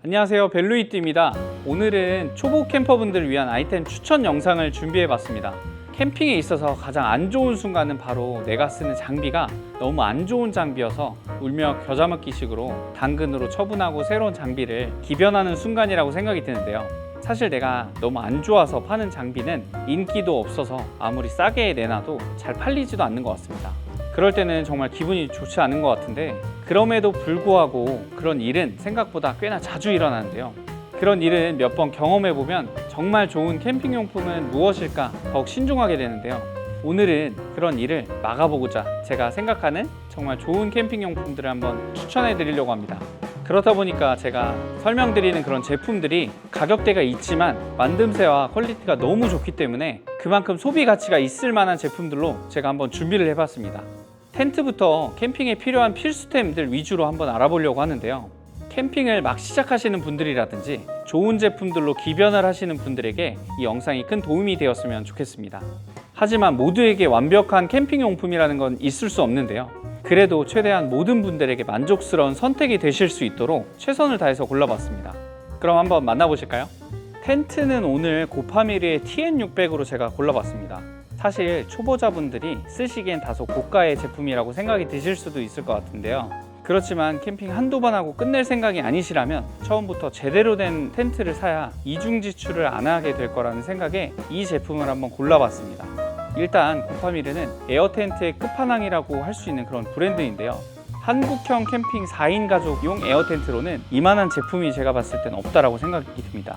안녕하세요, 벨루이트입니다. 오늘은 초보 캠퍼분들을 위한 아이템 추천 영상을 준비해 봤습니다. 캠핑에 있어서 가장 안 좋은 순간은 바로 내가 쓰는 장비가 너무 안 좋은 장비여서 울며 겨자 먹기식으로 당근으로 처분하고 새로운 장비를 기변하는 순간이라고 생각이 드는데요. 사실 내가 너무 안 좋아서 파는 장비는 인기도 없어서 아무리 싸게 내놔도 잘 팔리지도 않는 것 같습니다. 그럴 때는 정말 기분이 좋지 않은 것 같은데, 그럼에도 불구하고 그런 일은 생각보다 꽤나 자주 일어나는데요. 그런 일은 몇 번 경험해보면 정말 좋은 캠핑용품은 무엇일까 더욱 신중하게 되는데요. 오늘은 그런 일을 막아보고자 제가 생각하는 정말 좋은 캠핑용품들을 한번 추천해 드리려고 합니다. 그렇다 보니까 제가 설명드리는 그런 제품들이 가격대가 있지만 만듦새와 퀄리티가 너무 좋기 때문에 그만큼 소비 가치가 있을 만한 제품들로 제가 한번 준비를 해봤습니다. 텐트부터 캠핑에 필요한 필수템들 위주로 한번 알아보려고 하는데요. 캠핑을 막 시작하시는 분들이라든지 좋은 제품들로 기변을 하시는 분들에게 이 영상이 큰 도움이 되었으면 좋겠습니다. 하지만 모두에게 완벽한 캠핑용품이라는 건 있을 수 없는데요. 그래도 최대한 모든 분들에게 만족스러운 선택이 되실 수 있도록 최선을 다해서 골라봤습니다. 그럼 한번 만나보실까요? 텐트는 오늘 고파미르의 TN600으로 제가 골라봤습니다. 사실 초보자분들이 쓰시기엔 다소 고가의 제품이라고 생각이 드실 수도 있을 것 같은데요. 그렇지만 캠핑 한두 번 하고 끝낼 생각이 아니시라면 처음부터 제대로 된 텐트를 사야 이중 지출을 안 하게 될 거라는 생각에 이 제품을 한번 골라봤습니다. 일단 고파미르는 에어텐트의 끝판왕이라고 할 수 있는 그런 브랜드인데요. 한국형 캠핑 4인 가족용 에어텐트로는 이만한 제품이 제가 봤을 땐 없다라고 생각이 듭니다.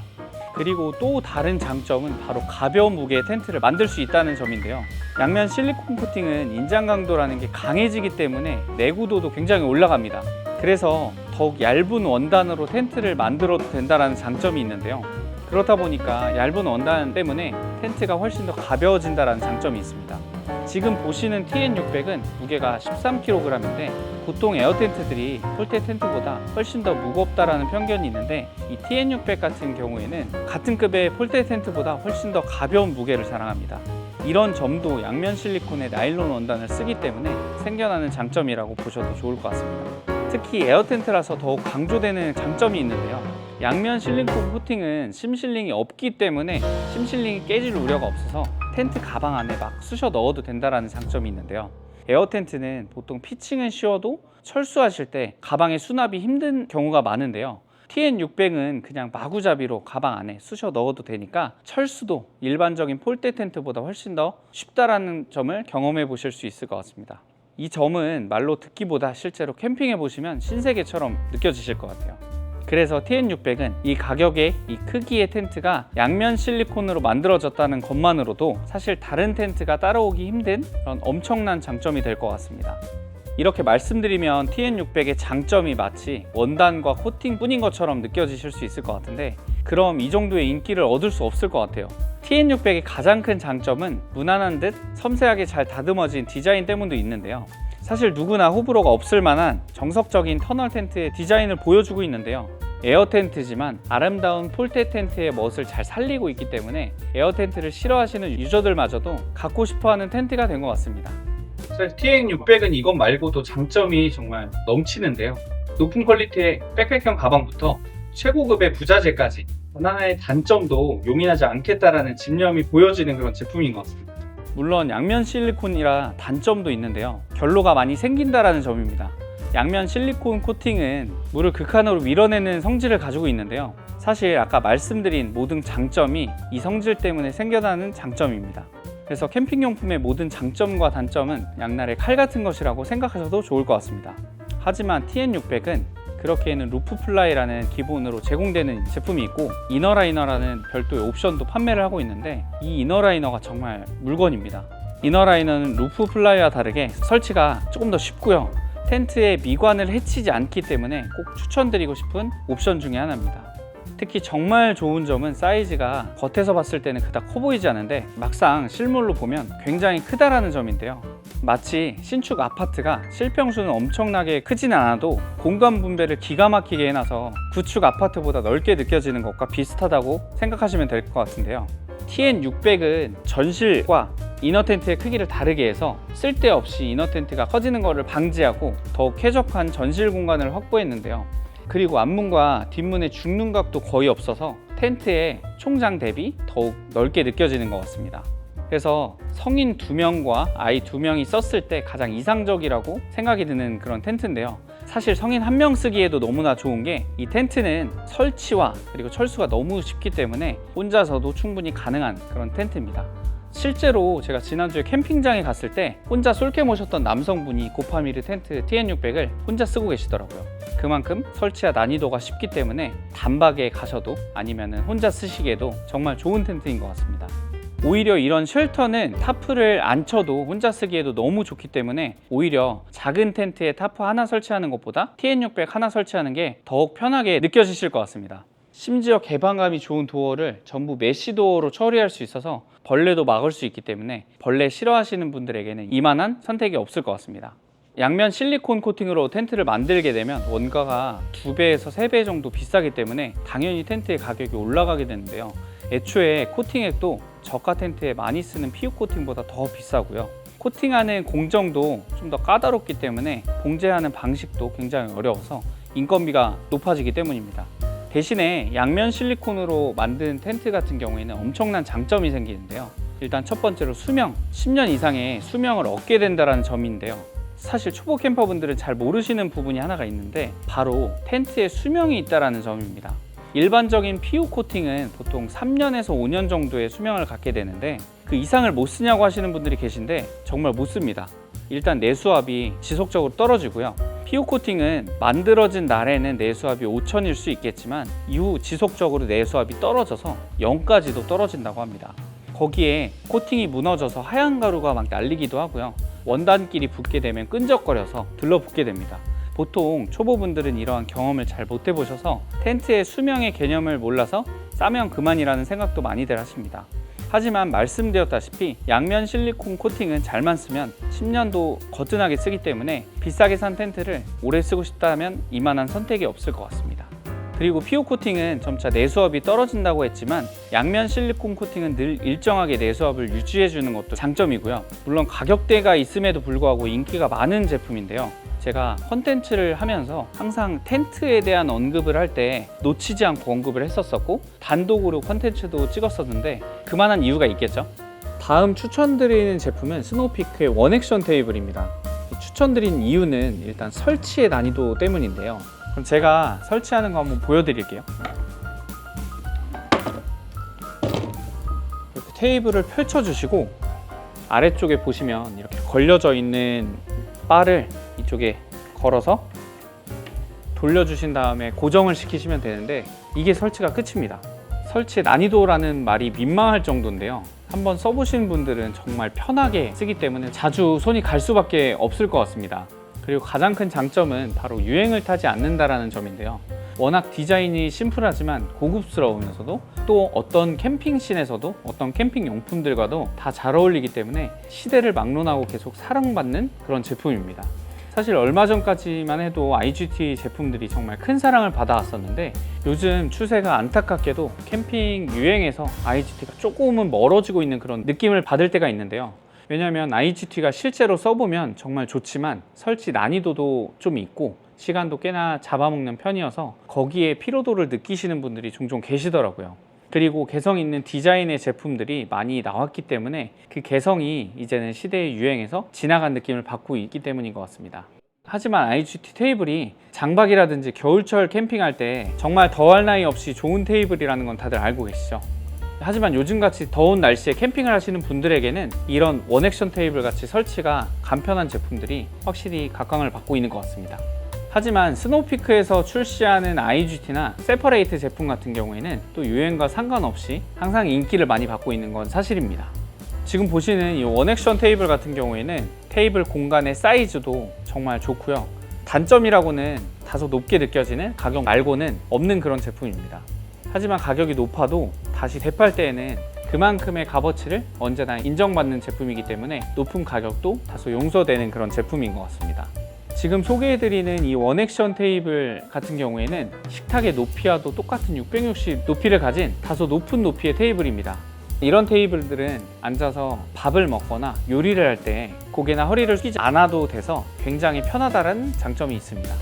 그리고 또 다른 장점은 바로 가벼운 무게의 텐트를 만들 수 있다는 점인데요. 양면 실리콘 코팅은 인장 강도라는 게 강해지기 때문에 내구도도 굉장히 올라갑니다. 그래서 더욱 얇은 원단으로 텐트를 만들어도 된다는 장점이 있는데요. 그렇다 보니까 얇은 원단 때문에 텐트가 훨씬 더 가벼워진다는 장점이 있습니다. 지금 보시는 TN600은 무게가 13kg인데 보통 에어텐트들이 폴대 텐트보다 훨씬 더 무겁다라는 편견이 있는데, 이 TN600 같은 경우에는 같은 급의 폴대 텐트보다 훨씬 더 가벼운 무게를 자랑합니다. 이런 점도 양면 실리콘의 나일론 원단을 쓰기 때문에 생겨나는 장점이라고 보셔도 좋을 것 같습니다. 특히 에어텐트라서 더욱 강조되는 장점이 있는데요. 양면 실리콘 코팅은 심실링이 없기 때문에 심실링이 깨질 우려가 없어서 텐트 가방 안에 막 쑤셔 넣어도 된다는 장점이 있는데요. 에어텐트는 보통 피칭은 쉬워도 철수하실 때 가방에 수납이 힘든 경우가 많은데요. TN600은 그냥 마구잡이로 가방 안에 쑤셔 넣어도 되니까 철수도 일반적인 폴대 텐트보다 훨씬 더 쉽다라는 점을 경험해 보실 수 있을 것 같습니다. 이 점은 말로 듣기보다 실제로 캠핑해 보시면 신세계처럼 느껴지실 것 같아요. 그래서 TN600은 이 가격에 이 크기의 텐트가 양면 실리콘으로 만들어졌다는 것만으로도 사실 다른 텐트가 따라오기 힘든 그런 엄청난 장점이 될 것 같습니다. 이렇게 말씀드리면 TN600의 장점이 마치 원단과 코팅 뿐인 것처럼 느껴지실 수 있을 것 같은데, 그럼 이 정도의 인기를 얻을 수 없을 것 같아요. TN600의 가장 큰 장점은 무난한 듯 섬세하게 잘 다듬어진 디자인 때문도 있는데요. 사실 누구나 호불호가 없을 만한 정석적인 터널 텐트의 디자인을 보여주고 있는데요. 에어 텐트지만 아름다운 폴대 텐트의 멋을 잘 살리고 있기 때문에 에어 텐트를 싫어하시는 유저들마저도 갖고 싶어하는 텐트가 된 것 같습니다. 사실 TN600은 이것 말고도 장점이 정말 넘치는데요. 높은 퀄리티의 백팩형 가방부터 최고급의 부자재까지 하나의 단점도 용인하지 않겠다라는 집념이 보여지는 그런 제품인 것 같습니다. 물론 양면 실리콘이라 단점도 있는데요. 결로가 많이 생긴다라는 점입니다. 양면 실리콘 코팅은 물을 극한으로 밀어내는 성질을 가지고 있는데요. 사실 아까 말씀드린 모든 장점이 이 성질 때문에 생겨나는 장점입니다. 그래서 캠핑용품의 모든 장점과 단점은 양날의 칼 같은 것이라고 생각하셔도 좋을 것 같습니다. 하지만 TN600은 그렇게는 루프 플라이라는 기본으로 제공되는 제품이 있고 이너라이너라는 별도의 옵션도 판매를 하고 있는데, 이 이너라이너가 정말 물건입니다. 이너라이너는 루프 플라이와 다르게 설치가 조금 더 쉽고요. 텐트의 미관을 해치지 않기 때문에 꼭 추천드리고 싶은 옵션 중에 하나입니다. 특히 정말 좋은 점은 사이즈가 겉에서 봤을 때는 그닥 커 보이지 않은데 막상 실물로 보면 굉장히 크다라는 점인데요. 마치 신축 아파트가 실평수는 엄청나게 크진 않아도 공간 분배를 기가 막히게 해놔서 구축 아파트보다 넓게 느껴지는 것과 비슷하다고 생각하시면 될 것 같은데요. TN600은 전실과 이너 텐트의 크기를 다르게 해서 쓸데없이 이너 텐트가 커지는 것을 방지하고 더욱 쾌적한 전실 공간을 확보했는데요. 그리고 앞문과 뒷문의 중눈각도 거의 없어서 텐트의 총장 대비 더욱 넓게 느껴지는 것 같습니다. 그래서 성인 2명과 아이 2명이 썼을 때 가장 이상적이라고 생각이 드는 그런 텐트인데요. 사실 성인 1명 쓰기에도 너무나 좋은 게 이 텐트는 설치와 그리고 철수가 너무 쉽기 때문에 혼자서도 충분히 가능한 그런 텐트입니다. 실제로 제가 지난주에 캠핑장에 갔을 때 혼자 쏠게 모셨던 남성분이 고파미르 텐트 TN600을 혼자 쓰고 계시더라고요. 그만큼 설치와 난이도가 쉽기 때문에 단박에 가셔도 아니면 혼자 쓰시기에도 정말 좋은 텐트인 것 같습니다. 오히려 이런 쉘터는 타프를 안 쳐도 혼자 쓰기에도 너무 좋기 때문에 오히려 작은 텐트에 타프 하나 설치하는 것보다 TN600 하나 설치하는 게 더욱 편하게 느껴지실 것 같습니다. 심지어 개방감이 좋은 도어를 전부 메쉬 도어로 처리할 수 있어서 벌레도 막을 수 있기 때문에 벌레 싫어하시는 분들에게는 이만한 선택이 없을 것 같습니다. 양면 실리콘 코팅으로 텐트를 만들게 되면 원가가 2배에서 3배 정도 비싸기 때문에 당연히 텐트의 가격이 올라가게 되는데요. 애초에 코팅액도 저가 텐트에 많이 쓰는 PU 코팅보다 더 비싸고요. 코팅하는 공정도 좀 더 까다롭기 때문에 봉제하는 방식도 굉장히 어려워서 인건비가 높아지기 때문입니다. 대신에 양면 실리콘으로 만든 텐트 같은 경우에는 엄청난 장점이 생기는데요. 일단 첫 번째로 수명, 10년 이상의 수명을 얻게 된다는 점인데요. 사실 초보 캠퍼분들은 잘 모르시는 부분이 하나가 있는데 바로 텐트에 수명이 있다는 점입니다. 일반적인 PU 코팅은 보통 3년에서 5년 정도의 수명을 갖게 되는데 그 이상을 못 쓰냐고 하시는 분들이 계신데 정말 못 씁니다. 일단 내수압이 지속적으로 떨어지고요. PU 코팅은 만들어진 날에는 내수압이 5000일 수 있겠지만 이후 지속적으로 내수압이 떨어져서 0까지도 떨어진다고 합니다. 거기에 코팅이 무너져서 하얀 가루가 막 날리기도 하고요. 원단끼리 붙게 되면 끈적거려서 들러붙게 됩니다. 보통 초보분들은 이러한 경험을 잘 못 해보셔서 텐트의 수명의 개념을 몰라서 싸면 그만이라는 생각도 많이들 하십니다. 하지만 말씀드렸다시피 양면 실리콘 코팅은 잘만 쓰면 10년도 거뜬하게 쓰기 때문에 비싸게 산 텐트를 오래 쓰고 싶다면 이만한 선택이 없을 것 같습니다. 그리고 PU 코팅은 점차 내수압이 떨어진다고 했지만 양면 실리콘 코팅은 늘 일정하게 내수압을 유지해 주는 것도 장점이고요. 물론 가격대가 있음에도 불구하고 인기가 많은 제품인데요. 제가 컨텐츠를 하면서 항상 텐트에 대한 언급을 할 때 놓치지 않고 언급을 했었고 단독으로 컨텐츠도 찍었었는데 그만한 이유가 있겠죠. 다음 추천드리는 제품은 스노우피크의 원액션 테이블입니다. 추천드린 이유는 일단 설치의 난이도 때문인데요. 그럼 제가 설치하는 거 한번 보여드릴게요. 이렇게 테이블을 펼쳐주시고 아래쪽에 보시면 이렇게 걸려져 있는 바를 이쪽에 걸어서 돌려주신 다음에 고정을 시키시면 되는데 이게 설치가 끝입니다. 설치의 난이도라는 말이 민망할 정도인데요. 한번 써보신 분들은 정말 편하게 쓰기 때문에 자주 손이 갈 수밖에 없을 것 같습니다. 그리고 가장 큰 장점은 바로 유행을 타지 않는다라는 점인데요. 워낙 디자인이 심플하지만 고급스러우면서도 또 어떤 캠핑씬에서도 어떤 캠핑 용품들과도 다 잘 어울리기 때문에 시대를 막론하고 계속 사랑받는 그런 제품입니다. 사실 얼마 전까지만 해도 IGT 제품들이 정말 큰 사랑을 받아왔었는데 요즘 추세가 안타깝게도 캠핑 유행에서 IGT가 조금은 멀어지고 있는 그런 느낌을 받을 때가 있는데요. 왜냐하면 IGT가 실제로 써보면 정말 좋지만 설치 난이도도 좀 있고 시간도 꽤나 잡아먹는 편이어서 거기에 피로도를 느끼시는 분들이 종종 계시더라고요. 그리고 개성 있는 디자인의 제품들이 많이 나왔기 때문에 그 개성이 이제는 시대의 유행에서 지나간 느낌을 받고 있기 때문인 것 같습니다. 하지만 IGT 테이블이 장박이라든지 겨울철 캠핑할 때 정말 더할 나위 없이 좋은 테이블이라는 건 다들 알고 계시죠? 하지만 요즘같이 더운 날씨에 캠핑을 하시는 분들에게는 이런 원액션 테이블 같이 설치가 간편한 제품들이 확실히 각광을 받고 있는 것 같습니다. 하지만 스노우피크에서 출시하는 IGT나 세퍼레이트 제품 같은 경우에는 또 유행과 상관없이 항상 인기를 많이 받고 있는 건 사실입니다. 지금 보시는 이 원액션 테이블 같은 경우에는 테이블 공간의 사이즈도 정말 좋고요. 단점이라고는 다소 높게 느껴지는 가격 말고는 없는 그런 제품입니다. 하지만 가격이 높아도 다시 되팔 때에는 그만큼의 값어치를 언제나 인정받는 제품이기 때문에 높은 가격도 다소 용서되는 그런 제품인 것 같습니다. 지금 소개해드리는 이 원액션 테이블 같은 경우에는 식탁의 높이와도 똑같은 660 높이를 가진 다소 높은 높이의 테이블입니다. 이런 테이블들은 앉아서 밥을 먹거나 요리를 할 때 고개나 허리를 숙이지 않아도 돼서 굉장히 편하다는 장점이 있습니다.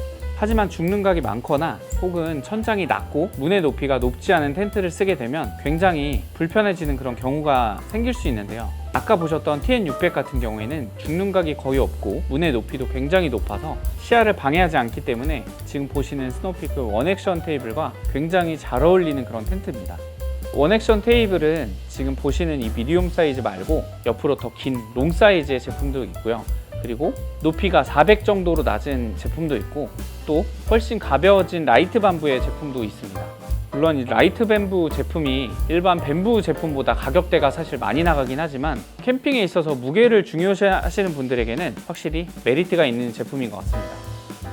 하지만 죽는각이 많거나 혹은 천장이 낮고 문의 높이가 높지 않은 텐트를 쓰게 되면 굉장히 불편해지는 그런 경우가 생길 수 있는데요. 아까 보셨던 TN600 같은 경우에는 죽는각이 거의 없고 문의 높이도 굉장히 높아서 시야를 방해하지 않기 때문에 지금 보시는 스노우피크 원액션 테이블과 굉장히 잘 어울리는 그런 텐트입니다. 원액션 테이블은 지금 보시는 이 미디움 사이즈 말고 옆으로 더 긴 롱 사이즈의 제품도 있고요. 그리고 높이가 400 정도로 낮은 제품도 있고 또 훨씬 가벼워진 라이트 밤부의 제품도 있습니다. 물론 이 라이트 뱀부 제품이 일반 뱀부 제품보다 가격대가 사실 많이 나가긴 하지만 캠핑에 있어서 무게를 중요시 하시는 분들에게는 확실히 메리트가 있는 제품인 것 같습니다.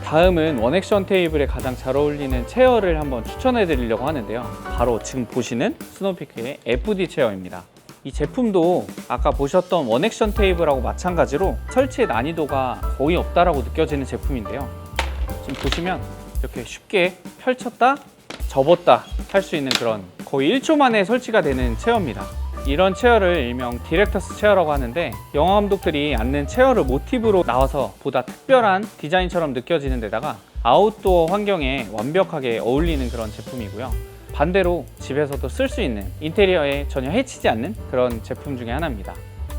다음은 원액션 테이블에 가장 잘 어울리는 체어를 한번 추천해 드리려고 하는데요. 바로 지금 보시는 스노우피크의 FD 체어입니다. 이 제품도 아까 보셨던 원액션 테이블하고 마찬가지로 설치의 난이도가 거의 없다라고 느껴지는 제품인데요. 지금 보시면 이렇게 쉽게 펼쳤다 접었다 할 수 있는 그런 거의 1초 만에 설치가 되는 체어입니다. 이런 체어를 일명 디렉터스 체어라고 하는데 영화 감독들이 앉는 체어를 모티브로 나와서 보다 특별한 디자인처럼 느껴지는 데다가 아웃도어 환경에 완벽하게 어울리는 그런 제품이고요. 반대로 집에서도 쓸 수 있는 인테리어에 전혀 해치지 않는 그런 제품 중에 하나입니다.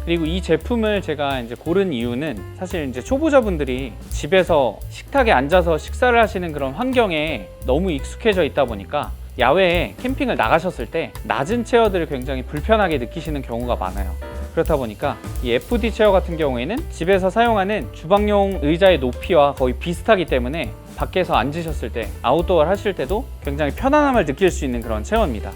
그리고 이 제품을 제가 이제 고른 이유는 사실 이제 초보자분들이 집에서 식탁에 앉아서 식사를 하시는 그런 환경에 너무 익숙해져 있다 보니까 야외에 캠핑을 나가셨을 때 낮은 체어들을 굉장히 불편하게 느끼시는 경우가 많아요. 그렇다 보니까 이 FD 체어 같은 경우에는 집에서 사용하는 주방용 의자의 높이와 거의 비슷하기 때문에 밖에서 앉으셨을 때 아웃도어를 하실 때도 굉장히 편안함을 느낄 수 있는 그런 체어입니다.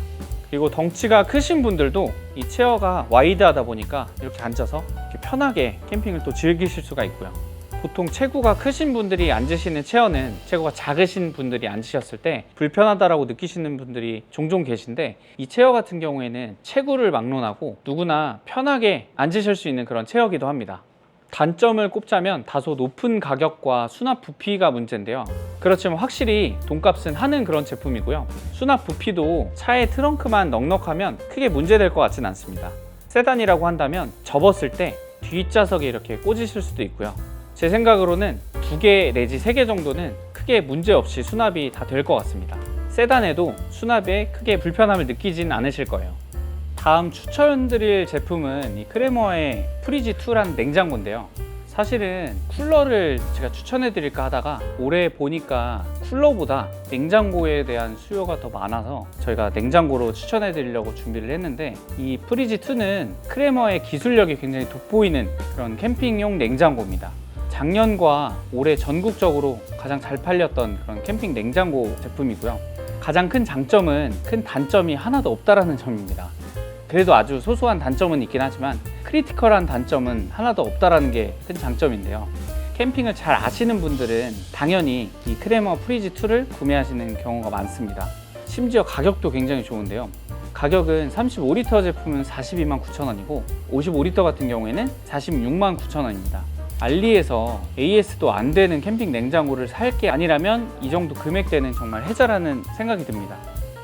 그리고 덩치가 크신 분들도 이 체어가 와이드하다 보니까 이렇게 앉아서 이렇게 편하게 캠핑을 또 즐기실 수가 있고요. 보통 체구가 크신 분들이 앉으시는 체어는 체구가 작으신 분들이 앉으셨을 때 불편하다라고 느끼시는 분들이 종종 계신데 이 체어 같은 경우에는 체구를 막론하고 누구나 편하게 앉으실 수 있는 그런 체어이기도 합니다. 단점을 꼽자면 다소 높은 가격과 수납 부피가 문제인데요. 그렇지만 확실히 돈값은 하는 그런 제품이고요. 수납 부피도 차의 트렁크만 넉넉하면 크게 문제될 것 같진 않습니다. 세단이라고 한다면 접었을 때 뒷좌석에 이렇게 꽂으실 수도 있고요. 제 생각으로는 2개 내지 3개 정도는 크게 문제없이 수납이 다 될 것 같습니다. 세단에도 수납에 크게 불편함을 느끼진 않으실 거예요. 다음 추천드릴 제품은 이 크레모어의 프리지2라는 냉장고인데요. 사실은 쿨러를 제가 추천해드릴까 하다가 올해 보니까 쿨러보다 냉장고에 대한 수요가 더 많아서 저희가 냉장고로 추천해드리려고 준비를 했는데 이 프리지2는 크레모어의 기술력이 굉장히 돋보이는 그런 캠핑용 냉장고입니다. 작년과 올해 전국적으로 가장 잘 팔렸던 그런 캠핑 냉장고 제품이고요. 가장 큰 장점은 큰 단점이 하나도 없다라는 점입니다. 그래도 아주 소소한 단점은 있긴 하지만 크리티컬한 단점은 하나도 없다라는 게 큰 장점인데요. 캠핑을 잘 아시는 분들은 당연히 이 크레모어 프리지2를 구매하시는 경우가 많습니다. 심지어 가격도 굉장히 좋은데요. 가격은 35리터 제품은 42만 9천 원이고 55리터 같은 경우에는 46만 9천 원입니다. 알리에서 AS도 안 되는 캠핑 냉장고를 살 게 아니라면 이 정도 금액대는 정말 해자라는 생각이 듭니다.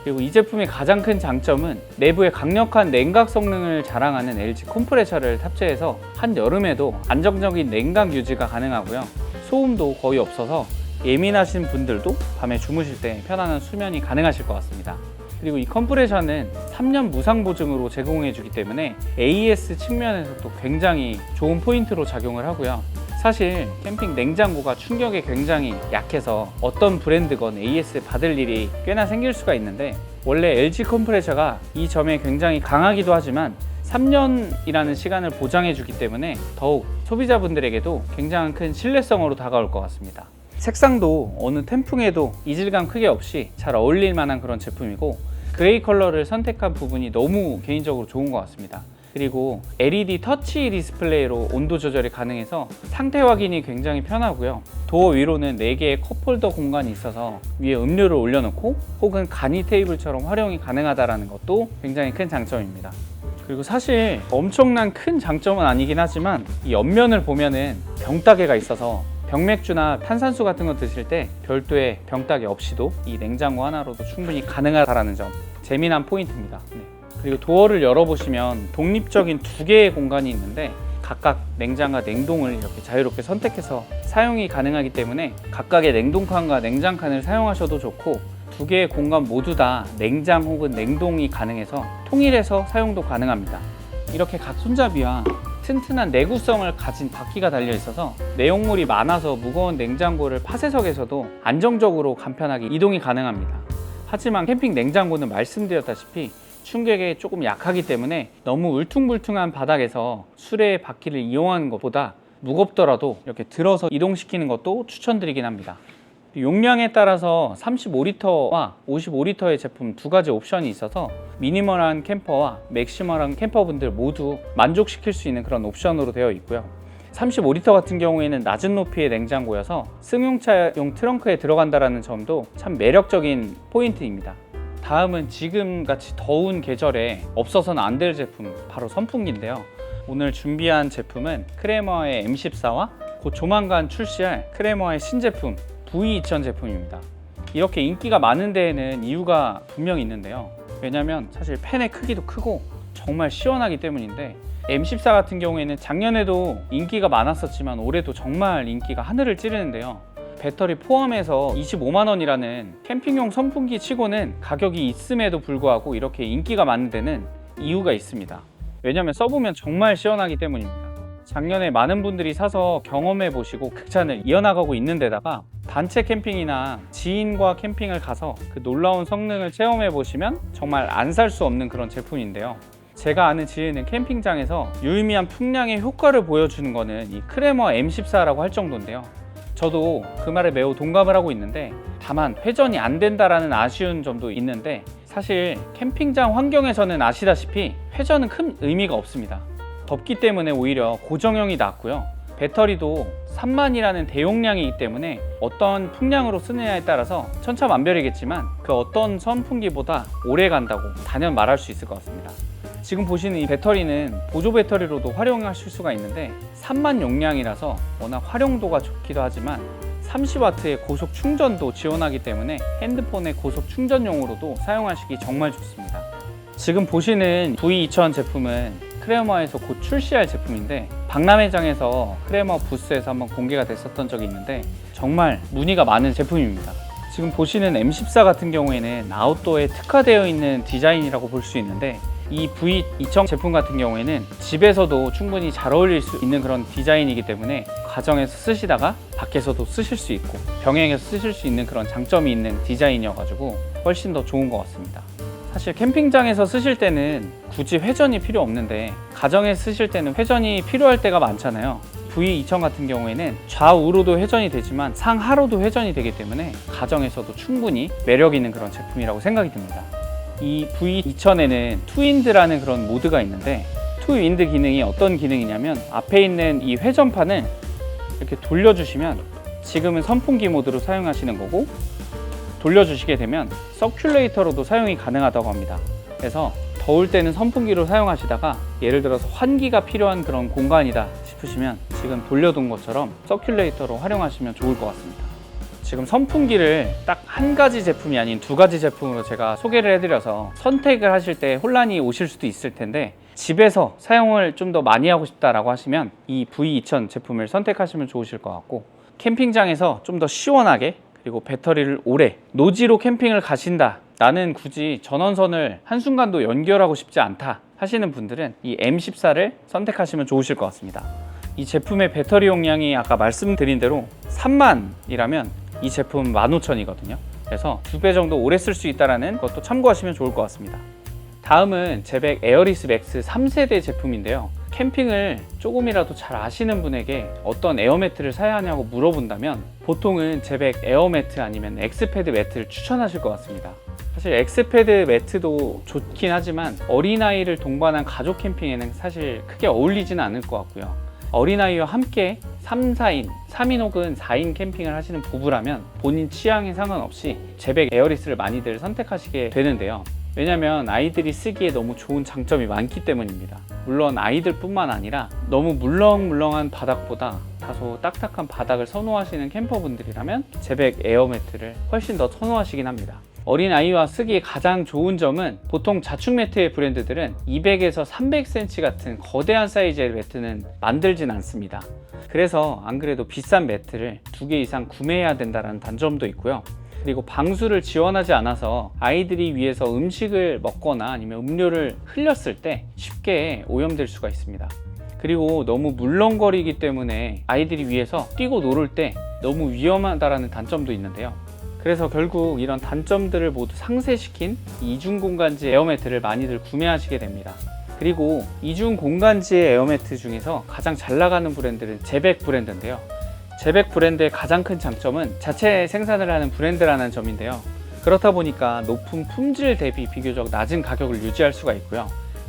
그리고 이 제품의 가장 큰 장점은 내부에 강력한 냉각 성능을 자랑하는 LG 컴프레셔를 탑재해서 한여름에도 안정적인 냉각 유지가 가능하고요. 소음도 거의 없어서 예민하신 분들도 밤에 주무실 때 편안한 수면이 가능하실 것 같습니다. 그리고 이 컴프레셔는 3년 무상 보증으로 제공해 주기 때문에 AS 측면에서도 굉장히 좋은 포인트로 작용을 하고요. 사실 캠핑 냉장고가 충격에 굉장히 약해서 어떤 브랜드건 AS 받을 일이 꽤나 생길 수가 있는데 원래 LG 컴프레셔가 이 점에 굉장히 강하기도 하지만 3년이라는 시간을 보장해 주기 때문에 더욱 소비자분들에게도 굉장히 큰 신뢰성으로 다가올 것 같습니다. 색상도 어느 텐풍에도 이질감 크게 없이 잘 어울릴 만한 그런 제품이고 그레이 컬러를 선택한 부분이 너무 개인적으로 좋은 것 같습니다. 그리고 LED 터치 디스플레이로 온도 조절이 가능해서 상태 확인이 굉장히 편하고요. 도어 위로는 4개의 컵홀더 공간이 있어서 위에 음료를 올려놓고 혹은 간이 테이블처럼 활용이 가능하다는 것도 굉장히 큰 장점입니다. 그리고 사실 엄청난 큰 장점은 아니긴 하지만 이 옆면을 보면은 병따개가 있어서 병맥주나 탄산수 같은 거 드실 때 별도의 병따개 없이도 이 냉장고 하나로도 충분히 가능하다는 점 재미난 포인트입니다. 네. 그리고 도어를 열어보시면 독립적인 2개의 공간이 있는데 각각 냉장과 냉동을 이렇게 자유롭게 선택해서 사용이 가능하기 때문에 각각의 냉동칸과 냉장칸을 사용하셔도 좋고, 두 개의 공간 모두 다 냉장 혹은 냉동이 가능해서 통일해서 사용도 가능합니다. 이렇게 각 손잡이와 튼튼한 내구성을 가진 바퀴가 달려 있어서 내용물이 많아서 무거운 냉장고를 폐쇄석에서도 안정적으로 간편하게 이동이 가능합니다. 하지만 캠핑 냉장고는 말씀드렸다시피 충격에 조금 약하기 때문에 너무 울퉁불퉁한 바닥에서 수레의 바퀴를 이용하는 것보다 무겁더라도 이렇게 들어서 이동시키는 것도 추천드리긴 합니다. 용량에 따라서 35리터와 55리터의 제품 두 가지 옵션이 있어서 미니멀한 캠퍼와 맥시멀한 캠퍼분들 모두 만족시킬 수 있는 그런 옵션으로 되어 있고요. 35리터 같은 경우에는 낮은 높이의 냉장고여서 승용차용 트렁크에 들어간다는 점도 참 매력적인 포인트입니다. 다음은 지금같이 더운 계절에 없어서는 안 될 제품, 바로 선풍기인데요. 오늘 준비한 제품은 크레머의 M14와 곧 조만간 출시할 크레머의 신제품 V2000 제품입니다. 이렇게 인기가 많은 데에는 이유가 분명히 있는데요. 왜냐면 사실 팬의 크기도 크고 정말 시원하기 때문인데, M14 같은 경우에는 작년에도 인기가 많았었지만 올해도 정말 인기가 하늘을 찌르는데요. 배터리 포함해서 25만 원이라는 캠핑용 선풍기 치고는 가격이 있음에도 불구하고 이렇게 인기가 많은 데는 이유가 있습니다. 왜냐면 써보면 정말 시원하기 때문입니다. 작년에 많은 분들이 사서 경험해 보시고 극찬을 이어나가고 있는 데다가 단체 캠핑이나 지인과 캠핑을 가서 그 놀라운 성능을 체험해 보시면 정말 안 살 수 없는 그런 제품인데요. 제가 아는 지인은 캠핑장에서 유의미한 풍량의 효과를 보여주는 거는 이 크레머 M14라고 할 정도인데요. 저도 그 말에 매우 동감을 하고 있는데, 다만 회전이 안 된다라는 아쉬운 점도 있는데, 사실 캠핑장 환경에서는 아시다시피 회전은 큰 의미가 없습니다. 덥기 때문에 오히려 고정형이 낫고요. 배터리도 3만이라는 대용량이기 때문에 어떤 풍량으로 쓰느냐에 따라서 천차만별이겠지만 그 어떤 선풍기보다 오래 간다고 단연 말할 수 있을 것 같습니다. 지금 보시는 이 배터리는 보조 배터리로도 활용하실 수가 있는데 3만 용량이라서 워낙 활용도가 좋기도 하지만 30W의 고속 충전도 지원하기 때문에 핸드폰의 고속 충전용으로도 사용하시기 정말 좋습니다. 지금 보시는 V2000 제품은 크레머에서 곧 출시할 제품인데, 박람회장에서 크레머 부스에서 한번 공개가 됐었던 적이 있는데 정말 문의가 많은 제품입니다. 지금 보시는 M14 같은 경우에는 아웃도어에 특화되어 있는 디자인이라고 볼 수 있는데, 이 V2000 제품 같은 경우에는 집에서도 충분히 잘 어울릴 수 있는 그런 디자인이기 때문에 가정에서 쓰시다가 밖에서도 쓰실 수 있고 병행해서 쓰실 수 있는 그런 장점이 있는 디자인이어가지고 훨씬 더 좋은 것 같습니다. 사실 캠핑장에서 쓰실 때는 굳이 회전이 필요 없는데 가정에 쓰실 때는 회전이 필요할 때가 많잖아요. V2000 같은 경우에는 좌우로도 회전이 되지만 상하로도 회전이 되기 때문에 가정에서도 충분히 매력 있는 그런 제품이라고 생각이 듭니다. 이 V2000에는 투윈드라는 그런 모드가 있는데, 투윈드 기능이 어떤 기능이냐면 앞에 있는 이 회전판을 이렇게 돌려주시면 지금은 선풍기 모드로 사용하시는 거고, 돌려주시게 되면 서큘레이터로도 사용이 가능하다고 합니다. 그래서 더울 때는 선풍기로 사용하시다가 예를 들어서 환기가 필요한 그런 공간이다 싶으시면 지금 돌려둔 것처럼 서큘레이터로 활용하시면 좋을 것 같습니다. 지금 선풍기를 딱 한 가지 제품이 아닌 두 가지 제품으로 제가 소개를 해드려서 선택을 하실 때 혼란이 오실 수도 있을 텐데, 집에서 사용을 좀 더 많이 하고 싶다라고 하시면 이 V2000 제품을 선택하시면 좋으실 것 같고, 캠핑장에서 좀 더 시원하게 그리고 배터리를 오래 노지로 캠핑을 가신다, 나는 굳이 전원선을 한순간도 연결하고 싶지 않다 하시는 분들은 이 M14를 선택하시면 좋으실 것 같습니다. 이 제품의 배터리 용량이 아까 말씀드린 대로 3만이라면 이 제품은 15,000이거든요. 그래서 2배 정도 오래 쓸 수 있다는 것도 참고하시면 좋을 것 같습니다. 다음은 제백 에어리스 맥스 3세대 제품인데요. 캠핑을 조금이라도 잘 아시는 분에게 어떤 에어매트를 사야 하냐고 물어본다면 보통은 제백 에어매트 아니면 엑스패드 매트를 추천하실 것 같습니다. 사실 엑스패드 매트도 좋긴 하지만 어린아이를 동반한 가족 캠핑에는 사실 크게 어울리지는 않을 것 같고요. 어린아이와 함께 3, 4인, 3인 혹은 4인 캠핑을 하시는 부부라면 본인 취향에 상관없이 제백 에어리스를 많이들 선택하시게 되는데요. 왜냐면 아이들이 쓰기에 너무 좋은 장점이 많기 때문입니다. 물론 아이들 뿐만 아니라 너무 물렁물렁한 바닥보다 다소 딱딱한 바닥을 선호하시는 캠퍼분들이라면 제백 에어매트를 훨씬 더 선호하시긴 합니다. 어린아이와 쓰기에 가장 좋은 점은 보통 자축 매트의 브랜드들은 200에서 300cm 같은 거대한 사이즈의 매트는 만들진 않습니다. 그래서 안 그래도 비싼 매트를 2개 이상 구매해야 된다는 단점도 있고요. 그리고 방수를 지원하지 않아서 아이들이 위에서 음식을 먹거나 아니면 음료를 흘렸을 때 쉽게 오염될 수가 있습니다. 그리고 너무 물렁거리기 때문에 아이들이 위에서 뛰고 놀을 때 너무 위험하다는 단점도 있는데요. 그래서 결국 이런 단점들을 모두 상쇄시킨 이중 공간지 에어매트를 많이들 구매하시게 됩니다. 그리고 이중 공간지의 에어매트 중에서 가장 잘 나가는 브랜드는 제백 브랜드인데요. 제백 브랜드의 가장 큰 장점은 자체 생산을 하는 브랜드라는 점인데요. 그렇다 보니까 높은 품질 대비 비교적 낮은 가격을 유지할 수가 있고요.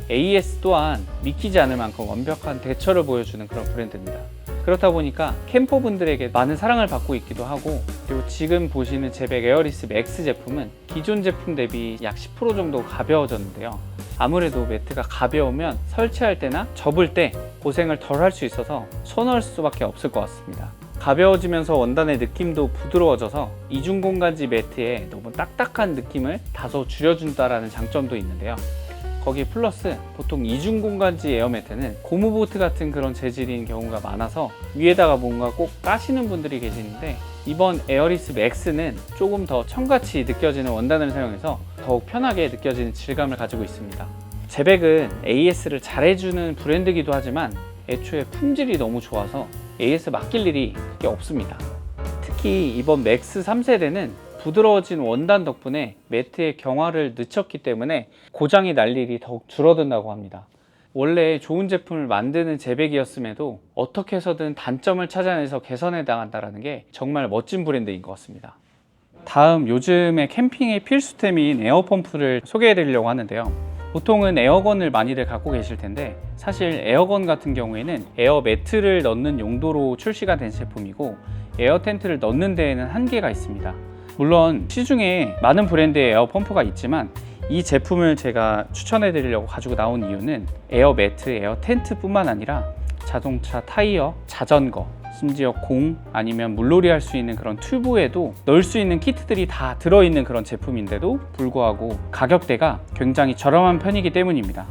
AS 또한 믿기지 않을 만큼 완벽한 대처를 보여주는 그런 브랜드입니다. 그렇다 보니까 캠퍼분들에게 많은 사랑을 받고 있기도 하고, 그리고 지금 보시는 제백 에어리스 맥스 제품은 기존 제품 대비 약 10% 정도 가벼워졌는데요. 아무래도 매트가 가벼우면 설치할 때나 접을 때 고생을 덜 할 수 있어서 선호할 수밖에 없을 것 같습니다. 가벼워지면서 원단의 느낌도 부드러워져서 이중 공간지 매트에 너무 딱딱한 느낌을 다소 줄여준다라는 장점도 있는데요. 거기에 플러스 보통 이중 공간지 에어매트는 고무보트 같은 그런 재질인 경우가 많아서 위에다가 뭔가 꼭 까시는 분들이 계시는데, 이번 에어리스 맥스는 조금 더 청같이 느껴지는 원단을 사용해서 더욱 편하게 느껴지는 질감을 가지고 있습니다. 제백은 AS를 잘해주는 브랜드이기도 하지만 애초에 품질이 너무 좋아서 AS 맡길 일이 크게 없습니다. 특히 이번 맥스 3세대는 부드러워진 원단 덕분에 매트의 경화를 늦췄기 때문에 고장이 날 일이 더욱 줄어든다고 합니다. 원래 좋은 제품을 만드는 제백이었음에도 어떻게 해서든 단점을 찾아내서 개선해 나간다는 게 정말 멋진 브랜드인 것 같습니다. 다음, 요즘에 캠핑의 필수템인 에어펌프를 소개해 드리려고 하는데요. 보통은 에어건을 많이들 갖고 계실 텐데, 사실 에어건 같은 경우에는 에어 매트를 넣는 용도로 출시가 된 제품이고, 에어 텐트를 넣는 데에는 한계가 있습니다. 물론 시중에 많은 브랜드의 에어 펌프가 있지만 이 제품을 제가 추천해 드리려고 가지고 나온 이유는 에어 매트, 에어 텐트 뿐만 아니라 자동차 타이어, 자전거, 심지어 공 아니면 물놀이 할 수 있는 그런 튜브에도 넣을 수 있는 키트들이 다 들어있는 그런 제품인데도 불구하고 가격대가 굉장히 저렴한 편이기 때문입니다.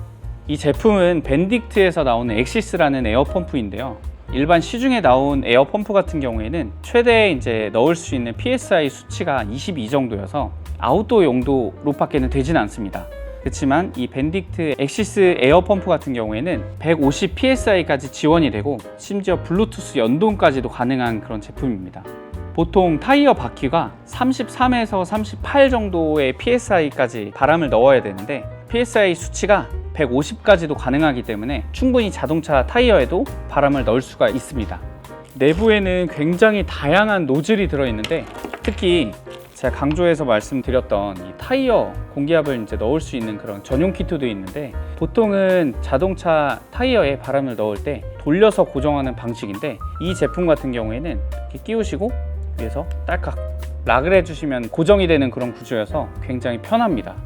이 제품은 밴딕트에서 나오는 엑시스라는 에어 펌프인데요. 일반 시중에 나온 에어 펌프 같은 경우에는 최대 넣을 수 있는 PSI 수치가 22 정도여서 아웃도어 용도로밖에는 되진 않습니다. 그렇지만 이 밴딕트 엑시스 에어 펌프 같은 경우에는 150 PSI까지 지원이 되고 심지어 블루투스 연동까지도 가능한 그런 제품입니다. 보통 타이어 바퀴가 33에서 38 정도의 PSI까지 바람을 넣어야 되는데 PSI 수치가 150까지도 가능하기 때문에 충분히 자동차 타이어에도 바람을 넣을 수가 있습니다. 내부에는 굉장히 다양한 노즐이 들어있는데, 특히 제가 강조해서 말씀드렸던 이 타이어 공기압을 넣을 수 있는 그런 전용 키트도 있는데, 보통은 자동차 타이어에 바람을 넣을 때 돌려서 고정하는 방식인데, 이 제품 같은 경우에는 이렇게 끼우시고 위에서 딸깍 락을 해주시면 고정이 되는 그런 구조여서 굉장히 편합니다.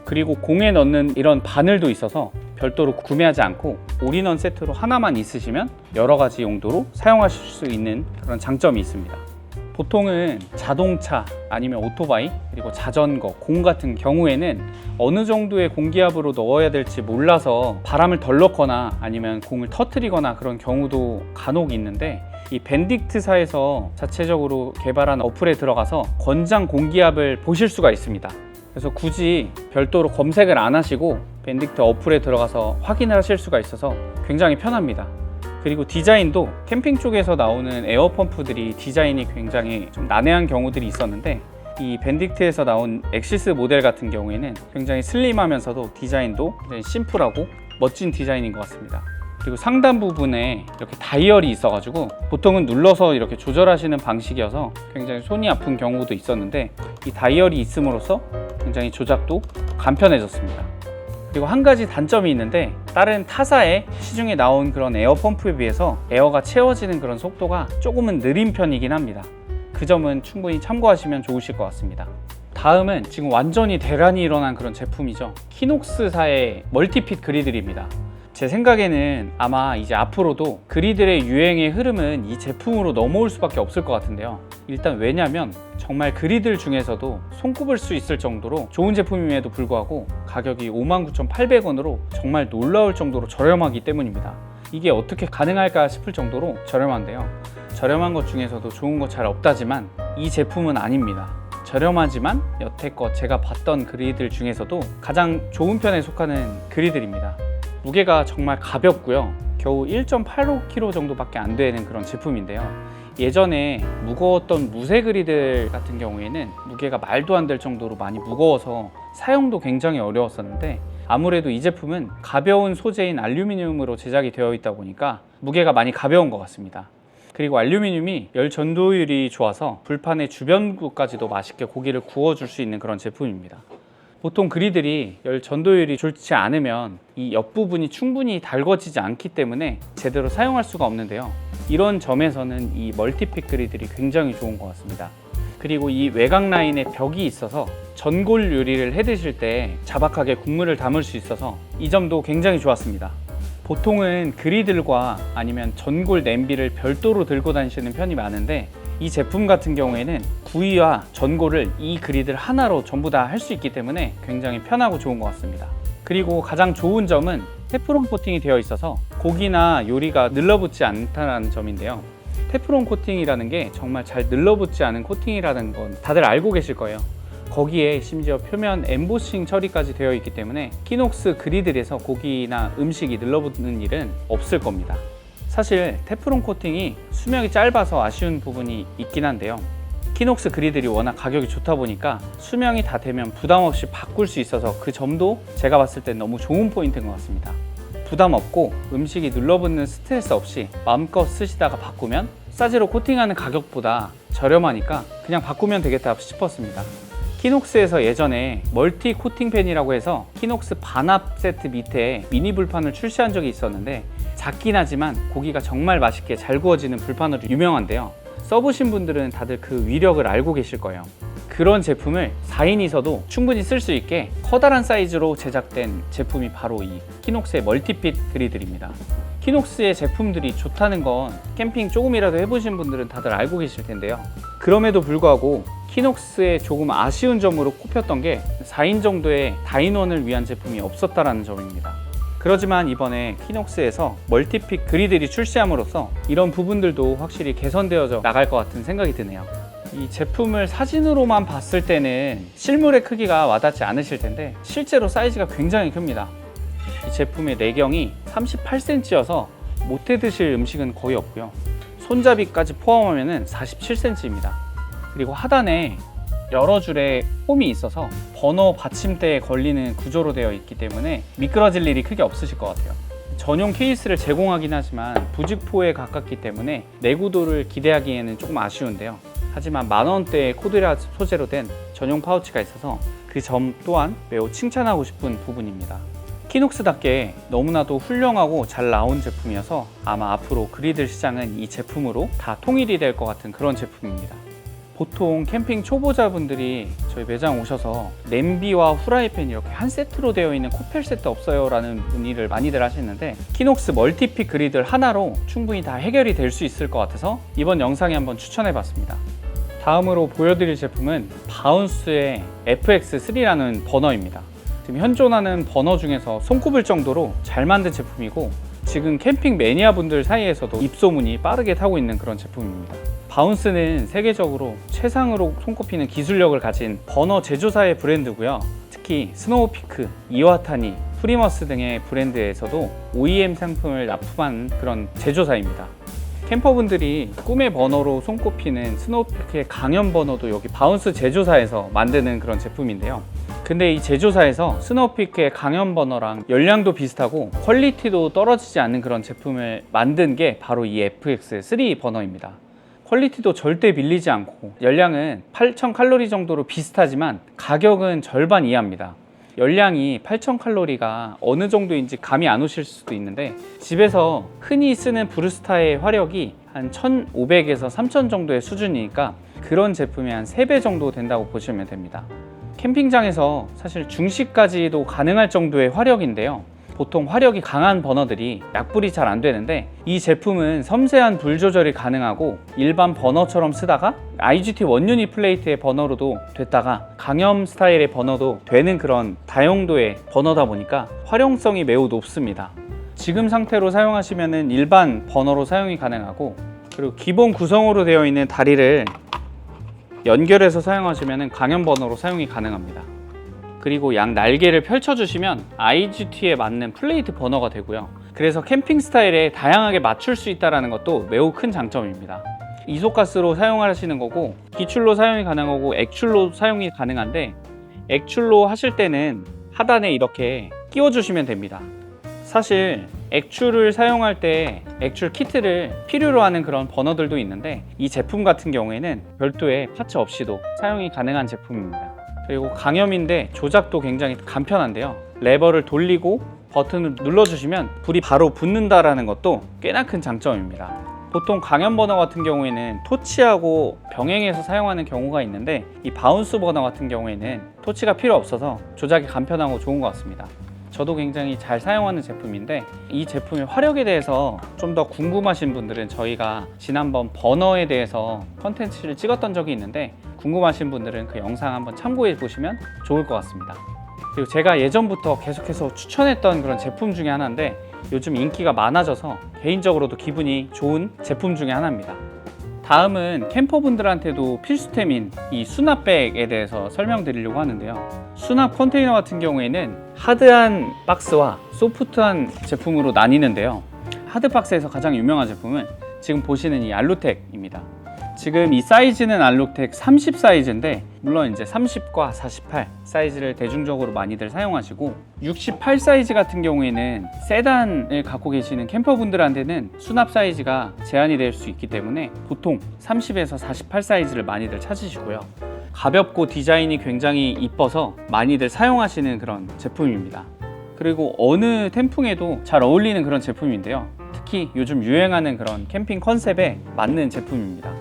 그리고 공에 넣는 이런 바늘도 있어서 별도로 구매하지 않고 올인원 세트로 하나만 있으시면 여러 가지 용도로 사용하실 수 있는 그런 장점이 있습니다. 보통은 자동차 아니면 오토바이 그리고 자전거, 공 같은 경우에는 어느 정도의 공기압으로 넣어야 될지 몰라서 바람을 덜 넣거나 아니면 공을 터뜨리거나 그런 경우도 간혹 있는데, 이 밴딕트사에서 자체적으로 개발한 어플에 들어가서 권장 공기압을 보실 수가 있습니다. 그래서 굳이 별도로 검색을 안 하시고 밴딕트 어플에 들어가서 확인을 하실 수가 있어서 굉장히 편합니다. 그리고 디자인도 캠핑 쪽에서 나오는 에어펌프들이 디자인이 굉장히 좀 난해한 경우들이 있었는데, 이 밴딕트에서 나온 엑시스 모델 같은 경우에는 굉장히 슬림하면서도 디자인도 굉장히 심플하고 멋진 디자인인 것 같습니다. 그리고 상단 부분에 이렇게 다이얼이 있어가지고 보통은 눌러서 이렇게 조절하시는 방식이어서 굉장히 손이 아픈 경우도 있었는데, 이 다이얼이 있음으로써 굉장히 조작도 간편해졌습니다. 그리고 한 가지 단점이 있는데, 다른 타사의 시중에 나온 그런 에어 펌프에 비해서 에어가 채워지는 그런 속도가 조금은 느린 편이긴 합니다. 그 점은 충분히 참고하시면 좋으실 것 같습니다. 다음은 지금 완전히 대란이 일어난 그런 제품이죠. 키녹스사의 멀티핏 그리들입니다. 제 생각에는 아마 이제 앞으로도 그리들의 유행의 흐름은 이 제품으로 넘어올 수밖에 없을 것 같은데요. 일단 왜냐면 정말 그리들 중에서도 손꼽을 수 있을 정도로 좋은 제품임에도 불구하고 가격이 59,800원으로 정말 놀라울 정도로 저렴하기 때문입니다. 이게 어떻게 가능할까 싶을 정도로 저렴한데요. 저렴한 것 중에서도 좋은 거 잘 없다지만 이 제품은 아닙니다. 저렴하지만 여태껏 제가 봤던 그리들 중에서도 가장 좋은 편에 속하는 그리들입니다. 무게가 정말 가볍고요. 겨우 1.85kg 정도밖에 안 되는 그런 제품인데요. 예전에 무거웠던 무쇠 그리들 같은 경우에는 무게가 말도 안 될 정도로 많이 무거워서 사용도 굉장히 어려웠었는데, 아무래도 이 제품은 가벼운 소재인 알루미늄으로 제작이 되어 있다 보니까 무게가 많이 가벼운 것 같습니다. 그리고 알루미늄이 열 전도율이 좋아서 불판의 주변부까지도 맛있게 고기를 구워줄 수 있는 그런 제품입니다. 보통 그리들이 열 전도율이 좋지 않으면 이 옆부분이 충분히 달궈지지 않기 때문에 제대로 사용할 수가 없는데요. 이런 점에서는 이 멀티픽 그리들이 굉장히 좋은 것 같습니다. 그리고 이 외곽 라인에 벽이 있어서 전골 요리를 해 드실 때 자박하게 국물을 담을 수 있어서 이 점도 굉장히 좋았습니다. 보통은 그리들과 아니면 전골 냄비를 별도로 들고 다니시는 편이 많은데, 이 제품 같은 경우에는 구이와 전골을 이 그리들 하나로 전부 다 할 수 있기 때문에 굉장히 편하고 좋은 것 같습니다. 그리고 가장 좋은 점은 테프론 코팅이 되어 있어서 고기나 요리가 늘러붙지 않다는 점인데요. 테프론 코팅이라는 게 정말 잘 늘러붙지 않은 코팅이라는 건 다들 알고 계실 거예요. 거기에 심지어 표면 엠보싱 처리까지 되어 있기 때문에 키녹스 그리들에서 고기나 음식이 늘러붙는 일은 없을 겁니다. 사실 테프론 코팅이 수명이 짧아서 아쉬운 부분이 있긴 한데요. 키녹스 그리들이 워낙 가격이 좋다 보니까 수명이 다 되면 부담 없이 바꿀 수 있어서 그 점도 제가 봤을 때 너무 좋은 포인트인 것 같습니다. 부담 없고 음식이 눌러붙는 스트레스 없이 마음껏 쓰시다가 바꾸면 싸지로 코팅하는 가격보다 저렴하니까 그냥 바꾸면 되겠다 싶었습니다. 키녹스에서 예전에 멀티 코팅팬이라고 해서 키녹스 반합 세트 밑에 미니 불판을 출시한 적이 있었는데, 작긴 하지만 고기가 정말 맛있게 잘 구워지는 불판으로 유명한데요. 써보신 분들은 다들 그 위력을 알고 계실 거예요. 그런 제품을 4인이서도 충분히 쓸 수 있게 커다란 사이즈로 제작된 제품이 바로 이 키녹스의 멀티핏 그리들입니다. 키녹스의 제품들이 좋다는 건 캠핑 조금이라도 해보신 분들은 다들 알고 계실 텐데요. 그럼에도 불구하고 키녹스의 조금 아쉬운 점으로 꼽혔던 게 4인 정도의 다인원을 위한 제품이 없었다는 점입니다. 그렇지만 이번에 키녹스에서 멀티핏 그리들이 출시함으로써 이런 부분들도 확실히 개선되어져 나갈 것 같은 생각이 드네요. 이 제품을 사진으로만 봤을 때는 실물의 크기가 와닿지 않으실 텐데 실제로 사이즈가 굉장히 큽니다. 이 제품의 내경이 38cm여서 못해 드실 음식은 거의 없고요. 손잡이까지 포함하면 47cm입니다. 그리고 하단에 여러 줄의 홈이 있어서 버너 받침대에 걸리는 구조로 되어 있기 때문에 미끄러질 일이 크게 없으실 것 같아요. 전용 케이스를 제공하긴 하지만 부직포에 가깝기 때문에 내구도를 기대하기에는 조금 아쉬운데요. 하지만 만원대의 코드라 소재로 된 전용 파우치가 있어서 그 점 또한 매우 칭찬하고 싶은 부분입니다. 키녹스답게 너무나도 훌륭하고 잘 나온 제품이어서 아마 앞으로 그리들 시장은 이 제품으로 다 통일이 될 것 같은 그런 제품입니다. 보통 캠핑 초보자분들이 저희 매장 오셔서 냄비와 후라이팬 이렇게 한 세트로 되어 있는 코펠 세트 없어요? 라는 문의를 많이들 하시는데, 키녹스 멀티핏 그리들 하나로 충분히 다 해결이 될 수 있을 것 같아서 이번 영상에 한번 추천해 봤습니다. 다음으로 보여드릴 제품은 바운스의 FX3라는 버너입니다. 지금 현존하는 버너 중에서 손꼽을 정도로 잘 만든 제품이고, 지금 캠핑 매니아 분들 사이에서도 입소문이 빠르게 타고 있는 그런 제품입니다. 바운스는 세계적으로 최상으로 손꼽히는 기술력을 가진 버너 제조사의 브랜드고요. 특히 스노우피크, 이와타니, 프리머스 등의 브랜드에서도 OEM 상품을 납품한 그런 제조사입니다. 캠퍼분들이 꿈의 버너로 손꼽히는 스노우피크의 강연 버너도 여기 바운스 제조사에서 만드는 그런 제품인데요. 근데 이 제조사에서 스노우피크의 강연 버너랑 열량도 비슷하고 퀄리티도 떨어지지 않는 그런 제품을 만든 게 바로 이 FX3 버너입니다. 퀄리티도 절대 밀리지 않고 열량은 8,000칼로리 정도로 비슷하지만 가격은 절반 이하입니다. 열량이 8,000칼로리가 어느 정도인지 감이 안 오실 수도 있는데, 집에서 흔히 쓰는 브루스타의 화력이 한 1,500에서 3,000 정도의 수준이니까 그런 제품이 한 3배 정도 된다고 보시면 됩니다. 캠핑장에서 사실 중식까지도 가능할 정도의 화력인데요. 보통 화력이 강한 버너들이 약불이 잘 안 되는데, 이 제품은 섬세한 불 조절이 가능하고 일반 버너처럼 쓰다가 IGT 원유닛 플레이트의 버너로도 됐다가 강염 스타일의 버너도 되는 그런 다용도의 버너다 보니까 활용성이 매우 높습니다. 지금 상태로 사용하시면 일반 버너로 사용이 가능하고, 그리고 기본 구성으로 되어 있는 다리를 연결해서 사용하시면 강염 버너로 사용이 가능합니다. 그리고 양 날개를 펼쳐주시면 IGT에 맞는 플레이트 버너가 되고요. 그래서 캠핑 스타일에 다양하게 맞출 수 있다는 것도 매우 큰 장점입니다. 이소가스로 사용하시는 거고, 기출로 사용이 가능하고 액출로 사용이 가능한데, 액출로 하실 때는 하단에 이렇게 끼워주시면 됩니다. 사실 액출을 사용할 때 액출 키트를 필요로 하는 그런 버너들도 있는데, 이 제품 같은 경우에는 별도의 파츠 없이도 사용이 가능한 제품입니다. 그리고 강염인데 조작도 굉장히 간편한데요. 레버를 돌리고 버튼을 눌러주시면 불이 바로 붙는다는 것도 꽤나 큰 장점입니다. 보통 강염 버너 같은 경우에는 토치하고 병행해서 사용하는 경우가 있는데, 이 바운스 버너 같은 경우에는 토치가 필요 없어서 조작이 간편하고 좋은 것 같습니다. 저도 굉장히 잘 사용하는 제품인데, 이 제품의 화력에 대해서 좀 더 궁금하신 분들은 저희가 지난번 버너에 대해서 컨텐츠를 찍었던 적이 있는데, 궁금하신 분들은 그 영상 한번 참고해 보시면 좋을 것 같습니다. 그리고 제가 예전부터 계속해서 추천했던 그런 제품 중에 하나인데, 요즘 인기가 많아져서 개인적으로도 기분이 좋은 제품 중에 하나입니다. 다음은 캠퍼분들한테도 필수템인 이 수납백에 대해서 설명드리려고 하는데요. 수납 컨테이너 같은 경우에는 하드한 박스와 소프트한 제품으로 나뉘는데요. 하드박스에서 가장 유명한 제품은 지금 보시는 이 알루텍입니다. 지금 이 사이즈는 알루텍 30 사이즈인데, 물론 이제 30과 48 사이즈를 대중적으로 많이들 사용하시고, 68 사이즈 같은 경우에는 세단을 갖고 계시는 캠퍼분들한테는 수납 사이즈가 제한이 될 수 있기 때문에 보통 30에서 48 사이즈를 많이들 찾으시고요. 가볍고 디자인이 굉장히 이뻐서 많이들 사용하시는 그런 제품입니다. 그리고 어느 텐풍에도 잘 어울리는 그런 제품인데요. 특히 요즘 유행하는 그런 캠핑 컨셉에 맞는 제품입니다.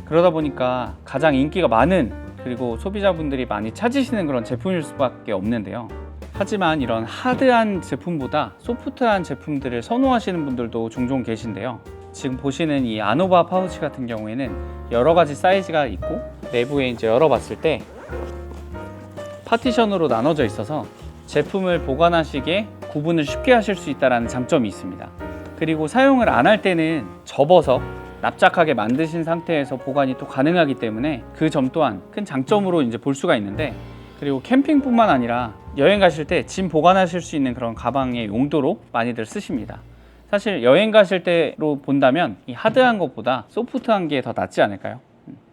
그러다 보니까 가장 인기가 많은, 그리고 소비자분들이 많이 찾으시는 그런 제품일 수밖에 없는데요. 하지만 이런 하드한 제품보다 소프트한 제품들을 선호하시는 분들도 종종 계신데요. 지금 보시는 이 아노바 파우치 같은 경우에는 여러 가지 사이즈가 있고, 내부에 이제 열어봤을 때 파티션으로 나눠져 있어서 제품을 보관하시기에 구분을 쉽게 하실 수 있다는 장점이 있습니다. 그리고 사용을 안 할 때는 접어서 납작하게 만드신 상태에서 보관이 또 가능하기 때문에 그 점 또한 큰 장점으로 이제 볼 수가 있는데, 그리고 캠핑뿐만 아니라 여행 가실 때 짐 보관하실 수 있는 그런 가방의 용도로 많이들 쓰십니다. 사실 여행 가실 때로 본다면 이 하드한 것보다 소프트한 게 더 낫지 않을까요?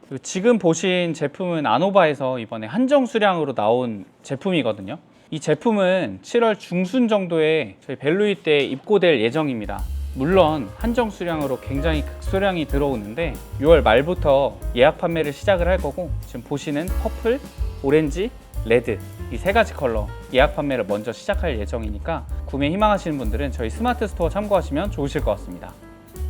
그리고 지금 보신 제품은 아노바에서 이번에 한정 수량으로 나온 제품이거든요. 이 제품은 7월 중순 정도에 저희 벨루이 때 입고될 예정입니다. 물론 한정 수량으로 굉장히 극소량이 들어오는데 6월 말부터 예약 판매를 시작을 할 거고, 지금 보시는 퍼플, 오렌지, 레드 이 세 가지 컬러 예약 판매를 먼저 시작할 예정이니까 구매 희망하시는 분들은 저희 스마트 스토어 참고하시면 좋으실 것 같습니다.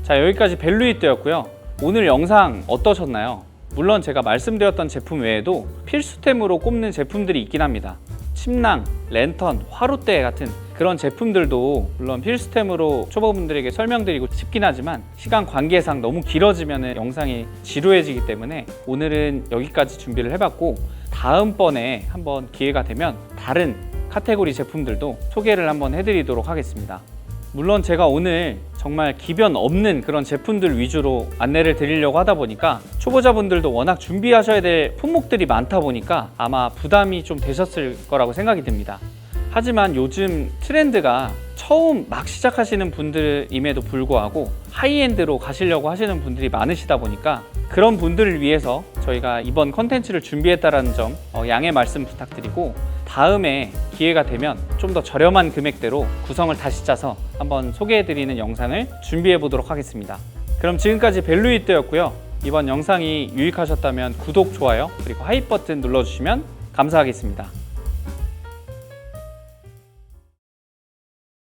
자, 여기까지 벨루이 때였고요. 오늘 영상 어떠셨나요? 물론 제가 말씀드렸던 제품 외에도 필수템으로 꼽는 제품들이 있긴 합니다. 침낭, 랜턴, 화롯대 같은 그런 제품들도 물론 필수템으로 초보분들에게 설명드리고 싶긴 하지만 시간 관계상 너무 길어지면 영상이 지루해지기 때문에 오늘은 여기까지 준비를 해봤고, 다음번에 한번 기회가 되면 다른 카테고리 제품들도 소개를 한번 해드리도록 하겠습니다. 물론 제가 오늘 정말 기변 없는 그런 제품들 위주로 안내를 드리려고 하다 보니까 초보자분들도 워낙 준비하셔야 될 품목들이 많다 보니까 아마 부담이 좀 되셨을 거라고 생각이 듭니다. 하지만 요즘 트렌드가 처음 막 시작하시는 분들임에도 불구하고 하이엔드로 가시려고 하시는 분들이 많으시다 보니까 그런 분들을 위해서 저희가 이번 컨텐츠를 준비했다는 점 양해 말씀 부탁드리고, 다음에 기회가 되면 좀 더 저렴한 금액대로 구성을 다시 짜서 한번 소개해드리는 영상을 준비해 보도록 하겠습니다. 그럼 지금까지 벨루이 때였고요. 이번 영상이 유익하셨다면 구독, 좋아요, 그리고 하이 버튼 눌러주시면 감사하겠습니다.